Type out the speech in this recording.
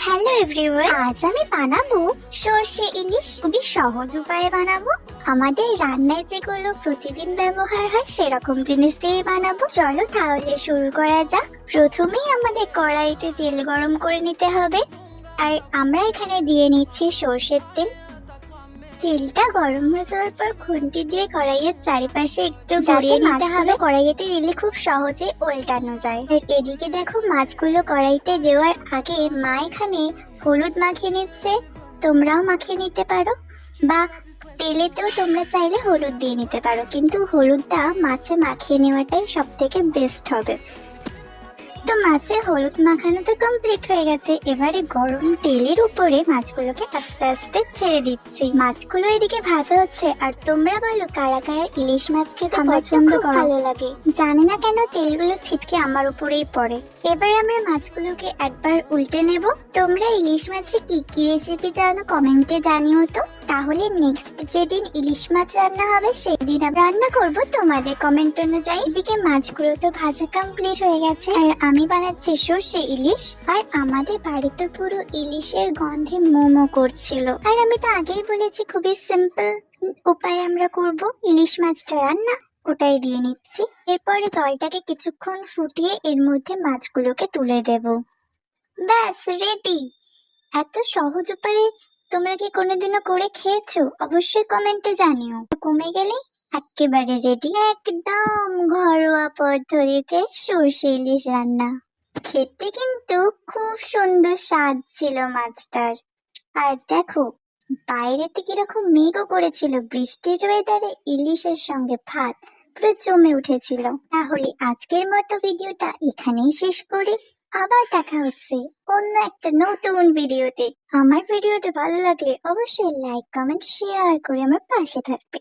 Hello everyone, আজ আমি বানাবো সর্ষে ইলিশ। খুবই সহজ উপায়ে বানাবো। আমাদের রান্নায় যেগুলো প্রতিদিন ব্যবহার হয় সেরকম জিনিস দিয়ে বানাবো। চলো তাহলে শুরু করা যাক। প্রথমেই আমাদের কড়াইতে তেল গরম করে নিতে হবে, আর আমরা এখানে দিয়ে নিচ্ছি সর্ষের তেল। তেলটা গরম হয়ে যাওয়ার পর খুন্তি দিয়ে কড়াইয়ের চারিপাশে একটু ঘুরিয়ে নিতে হবে। কড়াইতে দিলে খুব সহজে উল্টানো যায়। আর এদিকে দেখো, মাছগুলো কড়াইতে দেওয়ার আগে মা এখানে হলুদ মাখিয়ে নিচ্ছে। তোমরাও মাখিয়ে নিতে পারো, বা তেলেতেও তোমরা চাইলে হলুদ দিয়ে নিতে পারো, কিন্তু হলুদটা মাছে মাখিয়ে নেওয়াটাই সব থেকে বেস্ট হবে। তো মাছে হলুদ মাখানো তো কমপ্লিট হয়ে গেছে। এবারে গরম তেলের উপরে মাছগুলোকে আস্তে আস্তে ছেড়ে দিচ্ছি। মাছগুলো এদিকে ভাজা হচ্ছে। আর তোমরা বলো, কারা কারা ইলিশ মাছ খেতে পছন্দ করো? ভালো লাগে, জানি না কেন তেলগুলো ছিটকে আমার উপরেই পড়ে। এবারে আমরা মাছগুলোকে একবার উল্টে নেব। তোমরা ইলিশ মাছে কি কি রেসিপি জানো কমেন্টে জানিও তো। তাহলে নেক্সট যেদিন ইলিশ মাছ রান্না হবে সেদিন আমরা রান্না করব তোমাদের কমেন্ট অনুযায়ী। এদিকে মাছগুলো তো ভাজা কমপ্লিট হয়ে গেছে, আর আমি বানাচ্ছি সর্ষে ইলিশ। আর আমাদের বাড়িতে পুরো ইলিশের গন্ধে মোমো করছিল। আর আমি তো আগেই বলেছি খুবই সিম্পল উপায়ে আমরা করব ইলিশ মাছটা রান্না। ওটাই দিয়ে নিচ্ছি। এরপরে জলটাকে কিছুক্ষণ ফুটিয়ে এর মধ্যে মাছগুলোকে তুলে দেব। ব্যাস রেডি। এত সহজ উপায়ে তোমরা কি কোনোদিনও করে খেয়েছো? অবশ্যই কমেন্টে জানিও। কমে গেলে একেবারে রেডি একদম ঘরোয়া পদ্ধতিতে সর্ষে ইলিশ রান্না। খেতে কিন্তু খুব সুন্দর স্বাদ ছিল মাছটার। আর দেখো, বাইরেতে কিরকম মেঘও করেছিল, বৃষ্টির ওয়েদারে ইলিশের সঙ্গে ভাত পুরো জমে উঠেছিল। তাহলে আজকের মতো ভিডিওটা এখানেই শেষ করি। আবার দেখা হচ্ছে অন্য একটা নতুন ভিডিওতে। আমার ভিডিওটা ভালো লাগলে অবশ্যই লাইক, কমেন্ট, শেয়ার করে আমার পাশে থাকবে।